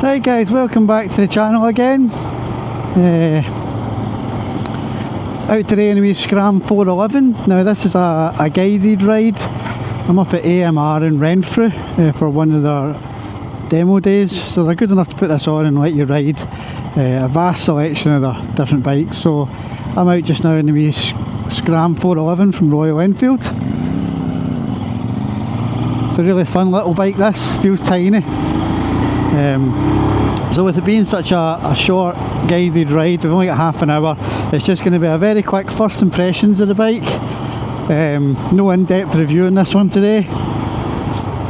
Right guys, welcome back to the channel again. Out today in a wee SCRAM 411. Now this is a guided ride. I'm up at AMR in Renfrew for one of their demo days, so they're good enough to put this on and let you ride a vast selection of their different bikes. So I'm out just now in the wee SCRAM 411 from Royal Enfield. It's a really fun little bike, this feels tiny. So with it being such a short guided ride, we've only got half an hour, it's just going to be a very quick first impressions of the bike. No in-depth review on this one today,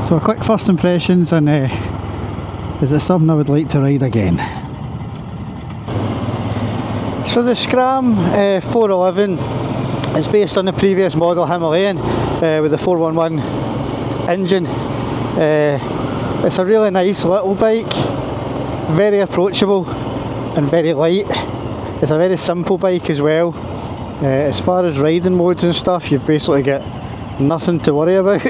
so a quick first impressions, and is it something I would like to ride again. So the SCRAM 411 is based on the previous model Himalayan with the 411 engine. It's a really nice little bike, very approachable and very light. It's a very simple bike as well. As far as riding modes and stuff, you've basically got nothing to worry about.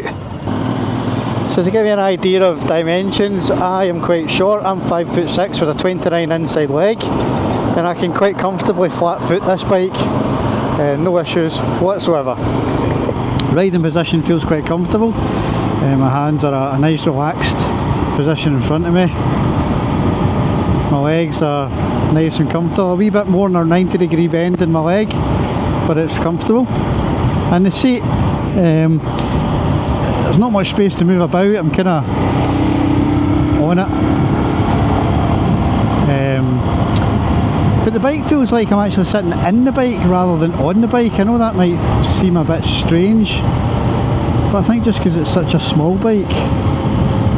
So to give you an idea of dimensions, I am quite short. I'm 5'6" with a 29 inside leg, and I can quite comfortably flat foot this bike, no issues whatsoever. Riding position feels quite comfortable. My hands are a nice relaxed position in front of me. My legs are nice and comfortable, a wee bit more than our 90-degree bend in my leg, but it's comfortable. And the seat, there's not much space to move about, I'm kind of on it. But the bike feels like I'm actually sitting in the bike rather than on the bike. I know that might seem a bit strange, but I think just because it's such a small bike,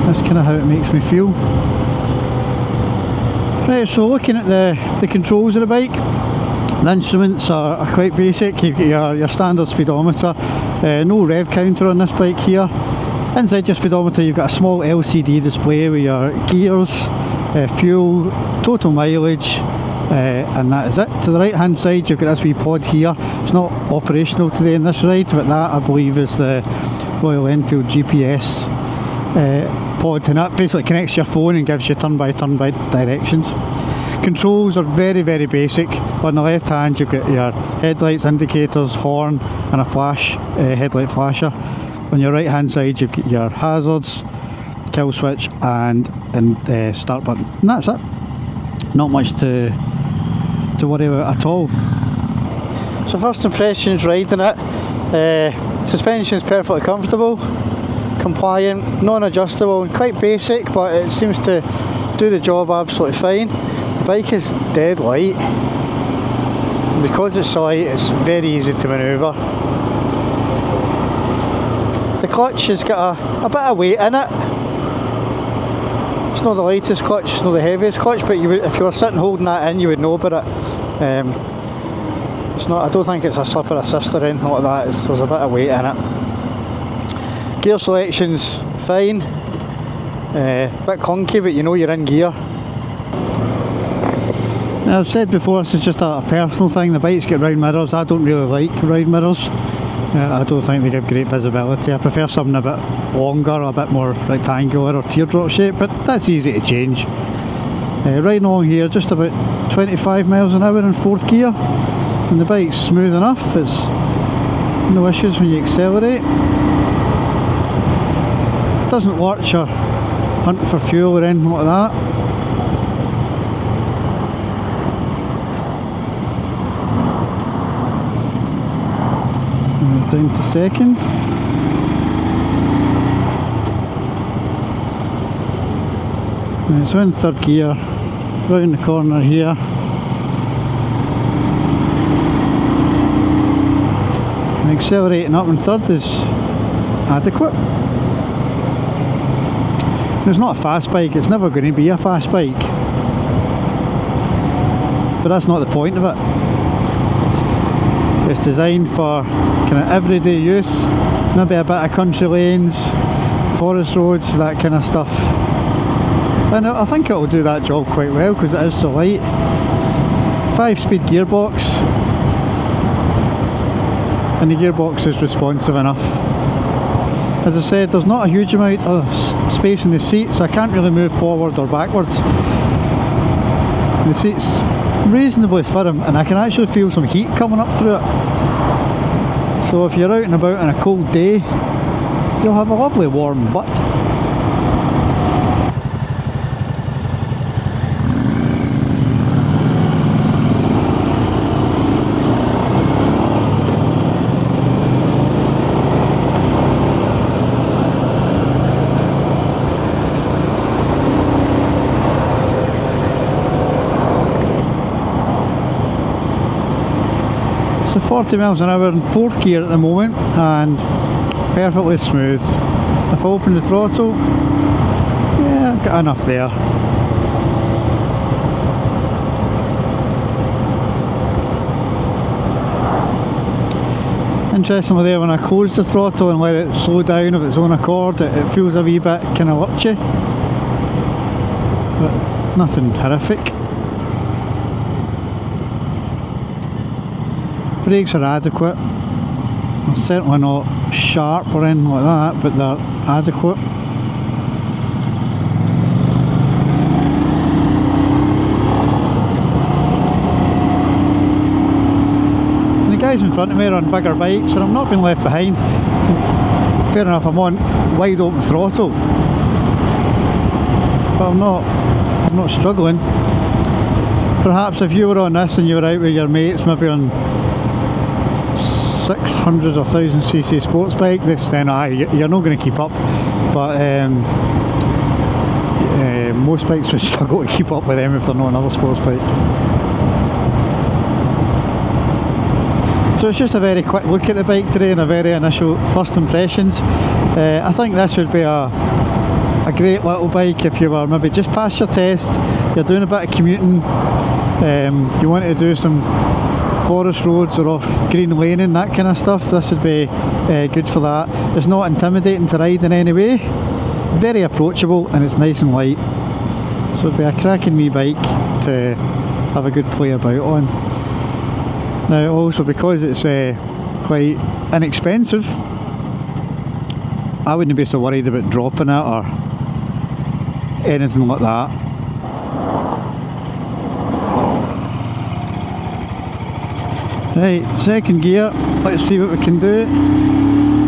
that's kind of how it makes me feel. Right, so looking at the controls of the bike, the instruments are quite basic. You've got your standard speedometer, no rev counter on this bike here. Inside your speedometer you've got a small LCD display with your gears, fuel, total mileage, and that is it. To the right hand side you've got this wee pod here. It's not operational today in this ride, but that I believe is the Royal Enfield GPS pod, and that basically connects your phone and gives you turn by directions. Controls are very basic. On the left hand you've got your headlights, indicators, horn and a flash, headlight flasher. On your right hand side you've got your hazards, kill switch and start button, and that's it. Not much to worry about at all. So first impressions riding it, suspension is perfectly comfortable, compliant, non-adjustable and quite basic, but it seems to do the job absolutely fine. The bike is dead light, and because it's so light it's very easy to manoeuvre. The clutch has got a bit of weight in it. It's not the lightest clutch, it's not the heaviest clutch, but if you were sitting holding that in you would know about it. It's not. I don't think it's a slipper assist or anything like that. There's a bit of weight in it. Gear selection's fine. Bit clunky, but you know you're in gear. Now I've said before, this is just a personal thing. The bike's got round mirrors. I don't really like round mirrors. I don't think they give great visibility. I prefer something a bit longer, a bit more rectangular or teardrop shape, but that's easy to change. Riding along here, just about 25 miles an hour in 4th gear, and the bike's smooth enough. It's no issues when you accelerate. Doesn't lurch or hunt for fuel or anything like that. And down to second. And so in 3rd gear, round the corner here. And accelerating up in 3rd is adequate. It's not a fast bike, it's never going to be a fast bike, but that's not the point of it. It's designed for kind of everyday use, maybe a bit of country lanes, forest roads, that kind of stuff, and I think it'll do that job quite well because it is so light. 5-speed gearbox, and the gearbox is responsive enough. As I said, there's not a huge amount of space in the seat, so I can't really move forward or backwards. The seat's reasonably firm, and I can actually feel some heat coming up through it. So if you're out and about on a cold day, you'll have a lovely warm butt. So 40 miles an hour in 4th gear at the moment, and perfectly smooth. If I open the throttle, yeah, I've got enough there. Interestingly there, when I close the throttle and let it slow down of its own accord, it feels a wee bit kind of lurchy, but nothing horrific. Brakes are adequate. They're certainly not sharp or anything like that, but they're adequate. And the guys in front of me are on bigger bikes, and I'm not being left behind. Fair enough, I'm on wide open throttle, but I'm not struggling. Perhaps if you were on this and you were out with your mates, maybe on 600 or 1000cc sports bike, then you're not going to keep up, but most bikes would struggle to keep up with them if they're not another sports bike. So it's just a very quick look at the bike today and a very initial first impressions. I think this would be a great little bike if you were maybe just past your test, you're doing a bit of commuting, you want to do some forest roads or off green laning, that kind of stuff. This would be good for that. It's not intimidating to ride in any way, very approachable, and it's nice and light, so it'd be a cracking wee bike to have a good play about on. Now also, because it's quite inexpensive, I wouldn't be so worried about dropping it or anything like that. Right, 2nd gear, let's see what we can do.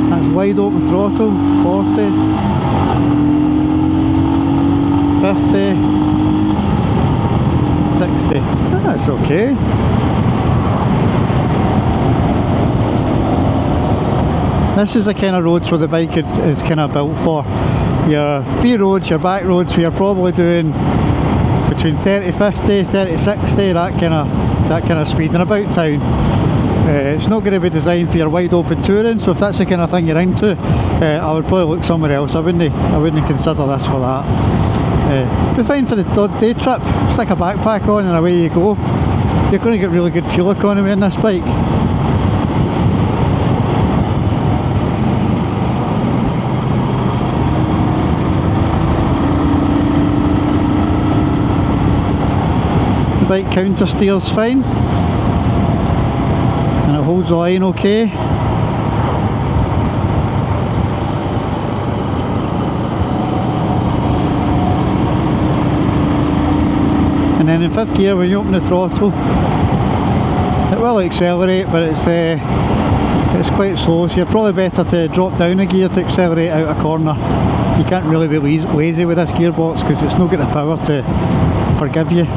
That's wide open throttle, 40, 50, 60, that's okay. This is the kind of roads where the bike is kind of built for. Your B roads, your back roads, where you're probably doing between 30, 50, 30, 60, that kind of speed, and about town. It's not going to be designed for your wide open touring, so if that's the kind of thing you're into, I would probably look somewhere else. I wouldn't consider this for that. Be fine for the day trip. Stick a backpack on and away you go. You're going to get really good fuel economy on this bike. The bike counter steers fine, and it holds the line okay. And then in 5th gear, when you open the throttle, it will accelerate, but it's quite slow, so you're probably better to drop down a gear to accelerate out a corner. You can't really be lazy with this gearbox because it's not got the power to forgive you.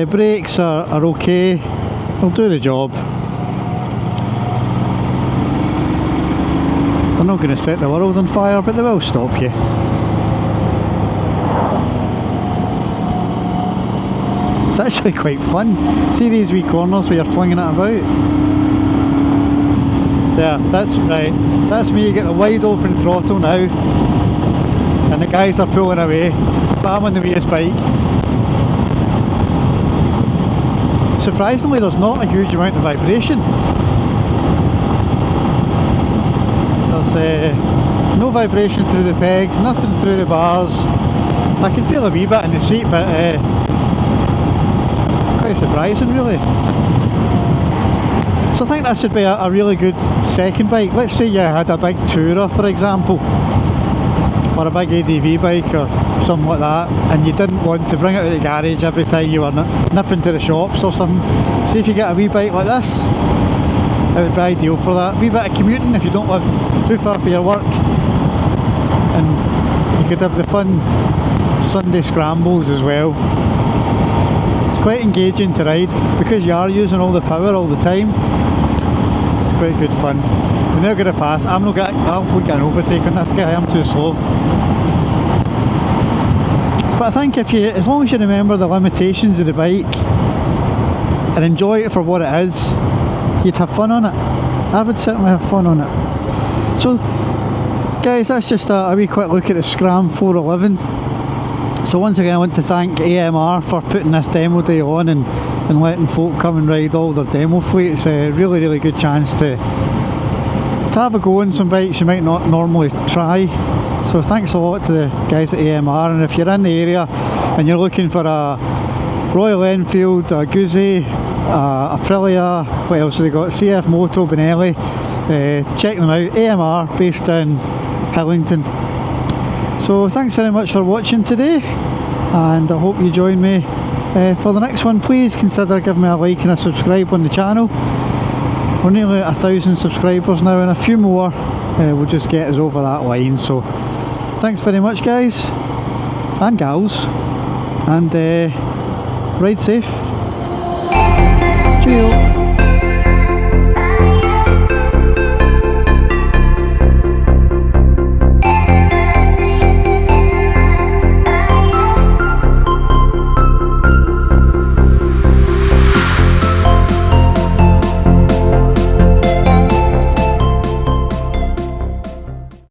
Brakes are okay, they'll do the job. They're not going to set the world on fire, but they will stop you. It's actually quite fun. See these wee corners where you're flinging it about? There, that's right. That's me, you get the wide open throttle now, and the guys are pulling away, but I'm on the wheelest bike. Surprisingly, there's not a huge amount of vibration. There's no vibration through the pegs, nothing through the bars. I can feel a wee bit in the seat, but quite surprising really. So I think that should be a really good second bike. Let's say you had a big tourer, for example, or a big ADV bike or something like that, and you didn't want to bring it to the garage every time you were nipping to the shops or something. So if you get a wee bike like this, it would be ideal for that. A wee bit of commuting if you don't live too far for your work, and you could have the fun Sunday scrambles as well. It's quite engaging to ride because you are using all the power all the time. It's quite good fun. We're now going to pass. I won't get an overtake on this guy, I'm too slow. But I think as long as you remember the limitations of the bike and enjoy it for what it is, you'd have fun on it. I would certainly have fun on it. So guys, that's just a wee quick look at the SCRAM 411. So once again I want to thank AMR for putting this demo day on and letting folk come and ride all their demo fleet. It's a really good chance to have a go on some bikes you might not normally try. So thanks a lot to the guys at AMR, and if you're in the area and you're looking for a Royal Enfield, a Guzzi, a Aprilia, what else have they got, CF Moto, Benelli, check them out. AMR based in Hillington. So thanks very much for watching today, and I hope you join me for the next one. Please consider giving me a like and a subscribe on the channel. We're nearly at 1,000 subscribers now, and a few more will just get us over that line. So thanks very much guys and gals, and ride safe. Cheerio.